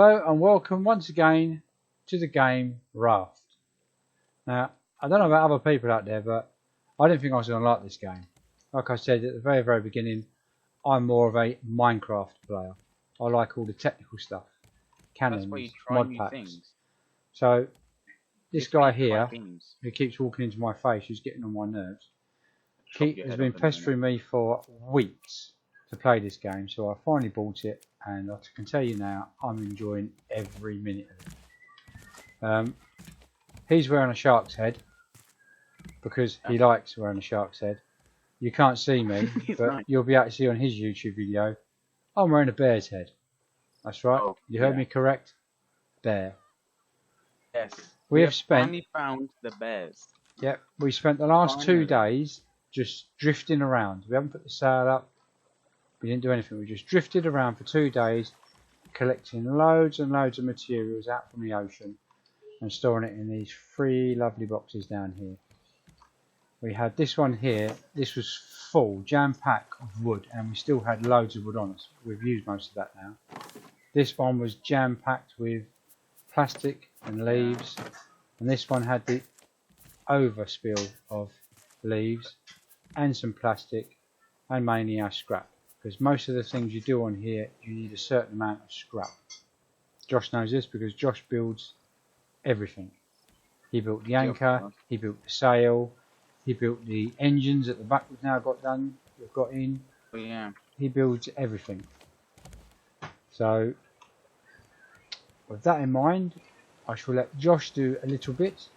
Hello and welcome once again to the game Raft. Now, I don't know about other people out there, but I didn't think I was going to like this game. Like I said at the very beginning, I'm more of a Minecraft player. I like all the technical stuff, cannons, mod packs. Things. So this guy here, who keeps walking into my face, who's getting on my nerves, has been pestering me for weeks to play this game. So I finally bought it, and I can tell you now, I'm enjoying every minute of it. He's wearing a shark's head because he likes wearing a shark's head. You can't see me, but you'll be able to see on his YouTube video. I'm wearing a bear's head. That's right. Oh, you heard me correct. Bear. Yes. We have finally found the bears. Yep. We spent the last 2 days just drifting around. We haven't put the sail up. We didn't do anything. We just drifted around for 2 days, collecting loads and loads of materials out from the ocean and storing it in these 3 lovely boxes down here. We had this one here. This was full, jam-packed of wood, and we still had loads of wood on us. We've used most of that now. This one was jam-packed with plastic and leaves, and this one had the overspill of leaves and some plastic and mainly our scrap, because most of the things you do on here you need a certain amount of scrap. Josh knows this because Josh builds everything. He built the anchor, he built the sail, he built the engines at the back we've now got done, we've got in. Oh, yeah. He builds everything. So with that in mind, I shall let Josh do a little bit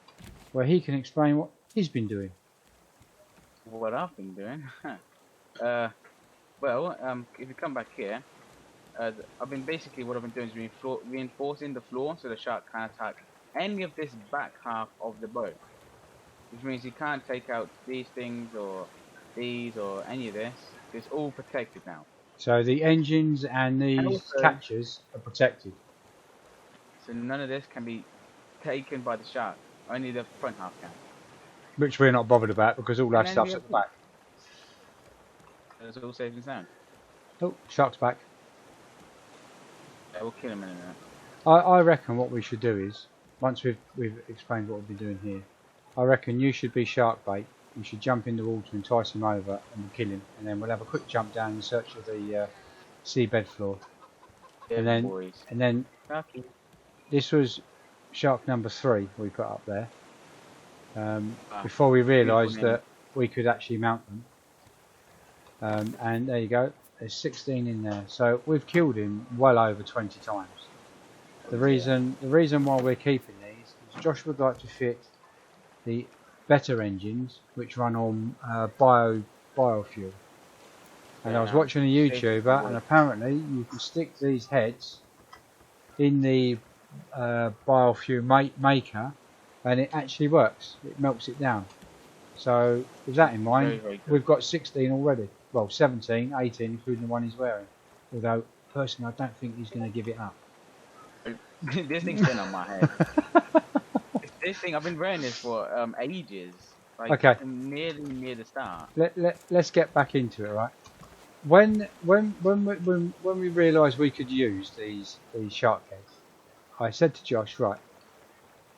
where he can explain what he's been doing. What I've been doing? If you come back here, I've been doing is reinforcing the floor so the shark can't attack any of this back half of the boat. Which means you can't take out these things or these or any of this. It's all protected now. So the engines and these catches are protected. So none of this can be taken by the shark. Only the front half can. Which we're not bothered about because all our stuff's at the back. It's all safe and sound. Oh, shark's back. Yeah, we'll kill him in a minute. I reckon what we should do is, once we've explained what we've been doing here, I reckon you should be shark bait. You should jump in the water and entice him over and we'll kill him. And then we'll have a quick jump down in search of the seabed floor. Yeah, and then this was shark number 3 we put up there. Before we realised that we could actually mount them. And there you go. There's 16 in there. So we've killed him well over 20 times. The reason why we're keeping these is Josh would like to fit the better engines which run on biofuel. And I was watching a YouTuber, and apparently you can stick these heads in the biofuel maker and it actually works. It melts it down. So with that in mind, we've got 16 already. Well, 17, 18 including the one he's wearing. Although personally I don't think he's going to give it up. This thing's been on my head. This thing, I've been wearing this for ages. Like, okay. I'm nearly near the start. Let's get back into it, right? When we realised we could use these shark heads, I said to Josh, right,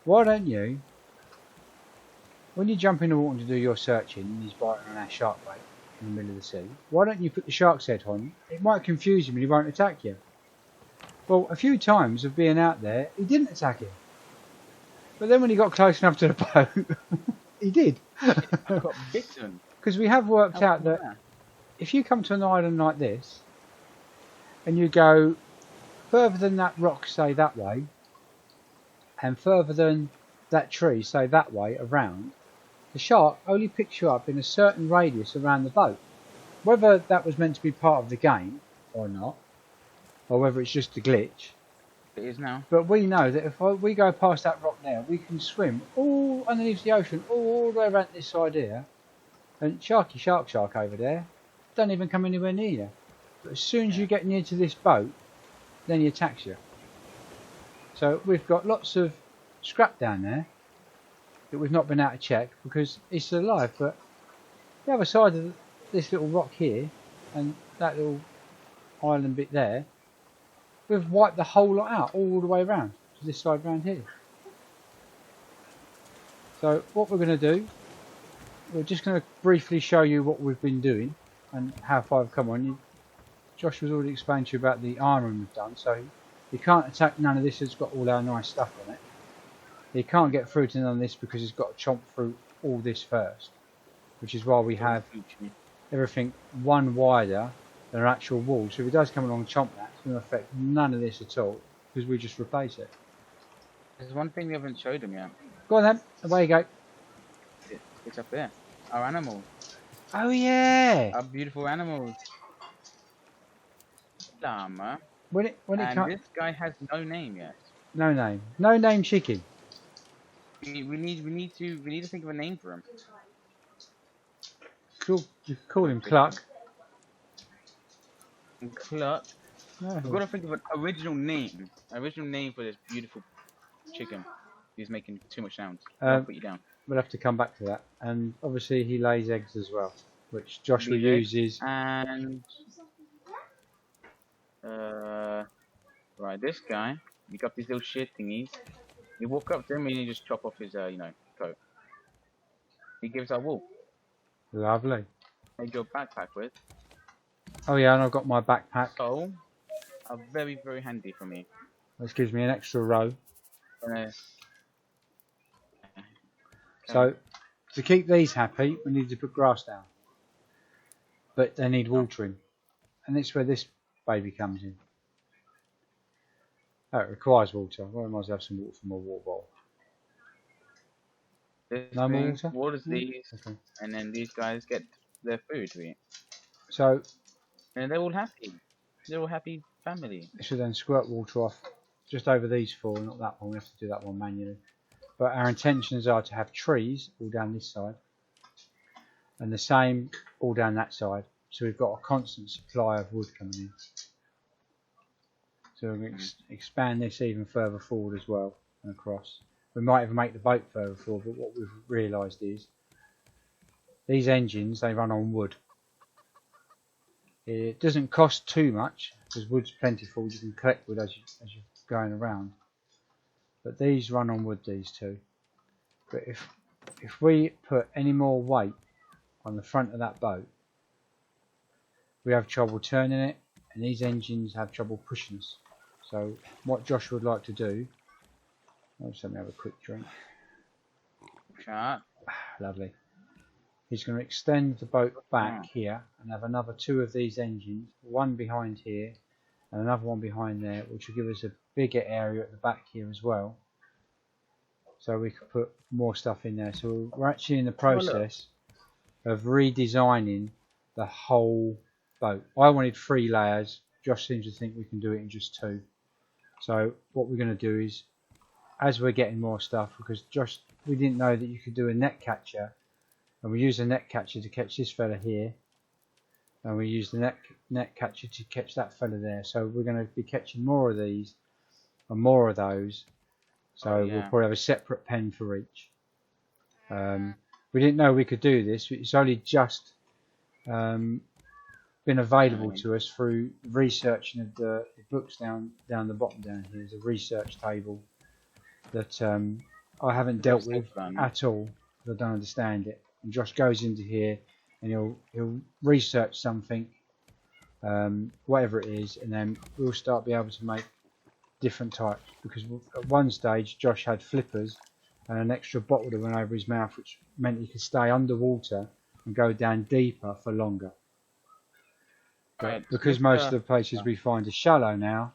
why don't you, when you jump in the water to do your searching and he's biting on our shark bait in the middle of the sea, why don't you put the shark's head on? It might confuse him and he won't attack you. Well, a few times of being out there, he didn't attack him. But then when he got close enough to the boat, he did. I got bitten. Because we have worked out that if you come to an island like this, and you go further than that rock, say that way, and further than that tree, say that way, around, the shark only picks you up in a certain radius around the boat. Whether that was meant to be part of the game or not, or whether it's just a glitch, it is now. But we know that if we go past that rock now, we can swim all underneath the ocean, all the way around this side here, and shark over there don't even come anywhere near you. But as soon as you get near to this boat, then he attacks you. So we've got lots of scrap down there that we've not been able to check because it's still alive. But the other side of this little rock here and that little island bit there, we've wiped the whole lot out, all the way around to this side round here. So what we're going to do, we're just going to briefly show you what we've been doing and how far I've come on. Josh was already explained to you about the armouring we've done, so you can't attack none of this that's got all our nice stuff on it. You can't get through to none of this because it's got to chomp through all this first, which is why we have everything one wider than our actual wall. So if it does come along and chomp that, it's going to affect none of this at all because we just replace it. There's one thing we haven't showed them yet. Go on then, away you go. It's up there. Our animals. Oh yeah! Our beautiful animals. Llama. When it and this guy has no name yet. No name. No name chicken. We need to think of a name for him. Cool. You can call him Cluck. Cluck. No. We've got to think of an original name. Original name for this beautiful chicken. He's making too much sound. I'll put you down. We'll have to come back to that. And obviously he lays eggs as well, which Joshua uses. And right, this guy, you got these little shit thingies. You walk up to him and you just chop off his, coat. He gives out wool. Lovely. Made your backpack with. Oh yeah, and I've got my backpack. So, are very, very handy for me. This gives me an extra row. Okay. So, to keep these happy, we need to put grass down. But they need watering. And that's where this baby comes in. Oh, it requires water. Well, I might as well have some water from my water bottle. No more water? Waters these, okay. And then these guys get their food to eat. So, and they're all happy. They're all happy family. This should then squirt water off just over these four, not that one. We have to do that one manually. But our intentions are to have trees all down this side, and the same all down that side. So we've got a constant supply of wood coming in. So we're going to expand this even further forward as well and across. We might even make the boat further forward, but what we've realised is these engines, they run on wood. It doesn't cost too much because wood's plentiful. You can collect wood as you're going around. But these run on wood, these two. But if we put any more weight on the front of that boat, we have trouble turning it, and these engines have trouble pushing us. So what Josh would like to do, I'll just let me have a quick drink. Lovely. He's going to extend the boat back here and have another two of these engines, one behind here and another one behind there, which will give us a bigger area at the back here as well. So we could put more stuff in there. So we're actually in the process of redesigning the whole boat. I wanted 3 layers. Josh seems to think we can do it in just 2. So what we're going to do is, as we're getting more stuff, because Josh, we didn't know that you could do a net catcher, and we use a net catcher to catch this fella here, and we use the net catcher to catch that fella there. So we're going to be catching more of these and more of those. So we'll probably have a separate pen for each. We didn't know we could do this. It's only just been available to us through researching of the books down the bottom down here. There's a research table that I haven't dealt with at all because I don't understand it. And Josh goes into here and he'll research something, whatever it is, and then we'll start be able to make different types. Because at one stage Josh had flippers and an extra bottle that went over his mouth, which meant he could stay underwater and go down deeper for longer. But because most of the places we find are shallow now,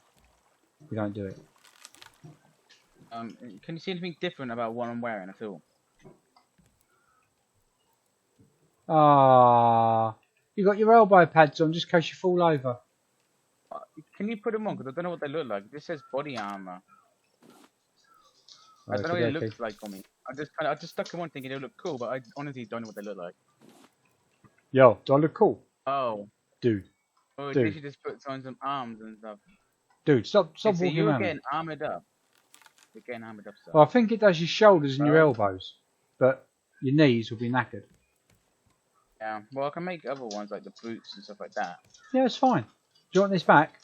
we don't do it. Can you see anything different about what I'm wearing at all? Ah, you got your elbow pads on just in case you fall over. Can you put them on? Because I don't know what they look like. This says body armor. I don't know what it looks like on me. I just stuck them on thinking they look cool, but I honestly don't know what they look like. Yo, do I look cool? Oh. Dude. Oh, they should just put on some arms and stuff. Dude, stop walking around. You're getting armored up. You're getting armored up stuff. Well, I think it does your shoulders and your elbows, but your knees will be knackered. Yeah, well, I can make other ones like the boots and stuff like that. Yeah, it's fine. Do you want this back?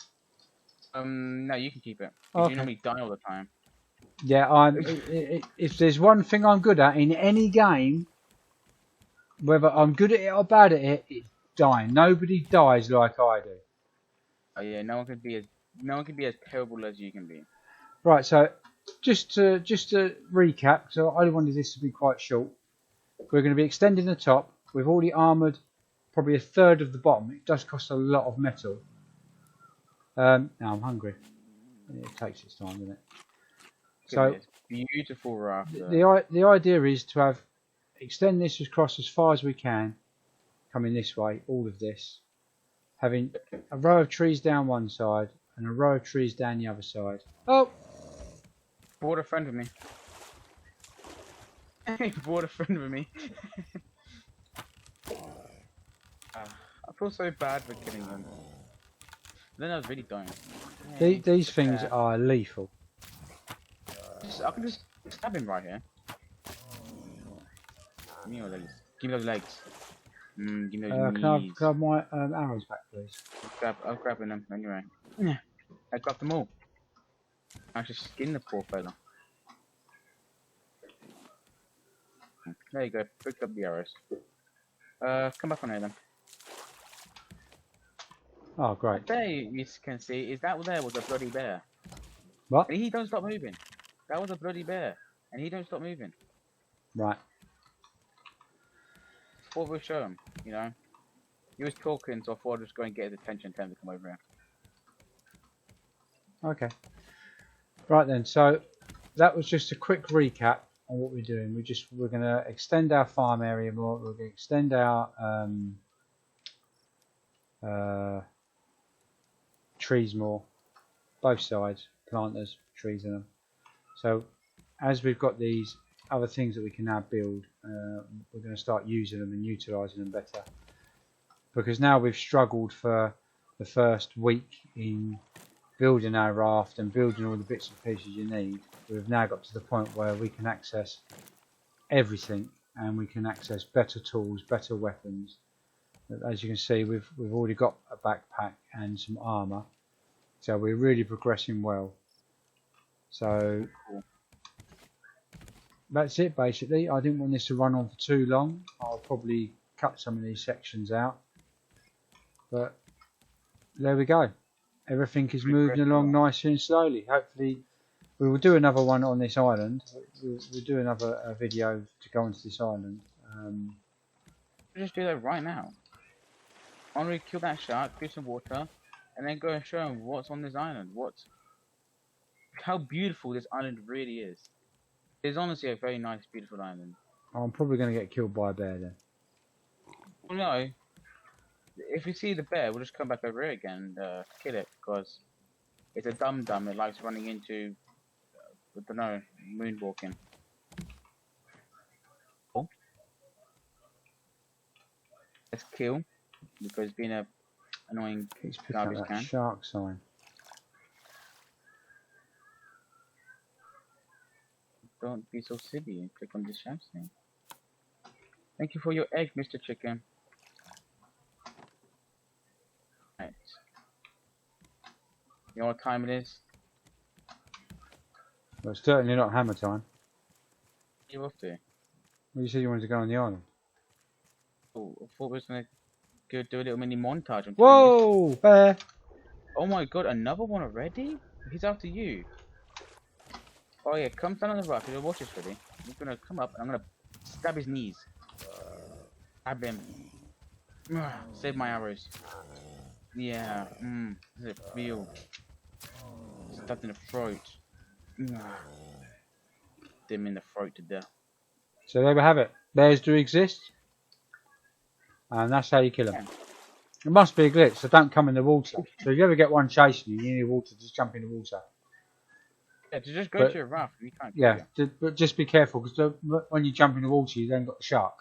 No, you can keep it. 'Cause Okay. you normally die all the time. Yeah, if there's one thing I'm good at in any game, whether I'm good at it or bad at it, it's dying. Nobody dies like I do. Oh yeah, no one can be as terrible as you can be. Right, so just to recap, so I wanted this to be quite short. We're going to be extending the top. We've already armoured probably a third of the bottom. It does cost a lot of metal. Now I'm hungry. It takes its time, doesn't it? So Beautiful raft. the idea is to extend this across as far as we can, coming this way, all of this, having a row of trees down one side and a row of trees down the other side. Oh! Brought a friend with me. He brought a friend with me. I feel so bad for killing them. Then I was really dying. These things are lethal. I can just stab him right here. Give me your legs. Give me those legs. Give me those Can I knees. have my arrows back, please? I'm grabbing them anyway. I got them all. I should skin the poor fella. There you go. Picked up the arrows. Come back on here then. Oh, great. There you can see, is that there was a bloody bear. What? And he don't stop moving. That was a bloody bear. And he don't stop moving. Right. What we'll show him, you know. He was talking, so I thought I'd just go and get his attention, tell him to come over here. Okay. Right then, so that was just a quick recap on what we're doing. We're going to extend our farm area more. We're going to extend our trees more, both sides, planters, trees in them. So as we've got these other things that we can now build, we're going to start using them and utilising them better. Because now we've struggled for the first week in building our raft and building all the bits and pieces you need. We've now got to the point where we can access everything and we can access better tools, better weapons. As you can see, we've already got a backpack and some armour, so we're really progressing well. So that's it basically. I didn't want this to run on for too long. I'll probably cut some of these sections out, but there we go. Everything is moving along nicely and slowly. Hopefully we will do another one on this island. We'll do another video to go onto this island. We'll just do that right now. I'm gonna kill that shark, do some water, and then go and show him what's on this island. How beautiful this island really is. It's honestly a very nice, beautiful island. I'm probably going to get killed by a bear then. Well, no. If we see the bear, we'll just come back over here again and kill it, because it's a dum-dum that likes running into, I don't know, moonwalking. Oh. Let's kill, because being a annoying He's picking up garbage that can. shark sign. Don't be so silly and click on this shark thing. Thank you for your egg, Mr. Chicken. Right. You know what time it is? Well, it's certainly not hammer time. You're off to. Well, you said you wanted to go on the island. Oh, I thought we was gonna go do a little mini montage. On Whoa, bear! Oh my god, another one already? He's after you. Oh yeah, come stand on the rock. Your watch is ready. I'm gonna come up and I'm gonna stab his knees. Stab him. Save my arrows. Yeah. Does it feel? Stabbed in the throat. Dim in the throat to death. So there we have it. Bears do exist. And that's how you kill them. Yeah. It must be a glitch, so don't come in the water. So if you ever get one chasing you, you need water, just jump in the water. Yeah, to just go to a raft. We can't. Yeah, but just be careful, because when you jump in the water, you then got the shark.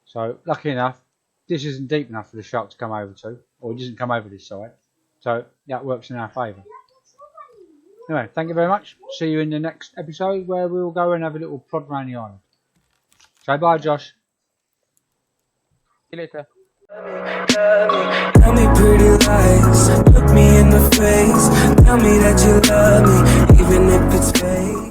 So, lucky enough, this isn't deep enough for the shark to come over to, or it doesn't come over this side. So, that works in our favour. Anyway, thank you very much. See you in the next episode, where we'll go and have a little prod around the island. Say bye, Josh. See you later. Tell me pretty lies, look me in the face. Tell me that you love me, even if it's fake.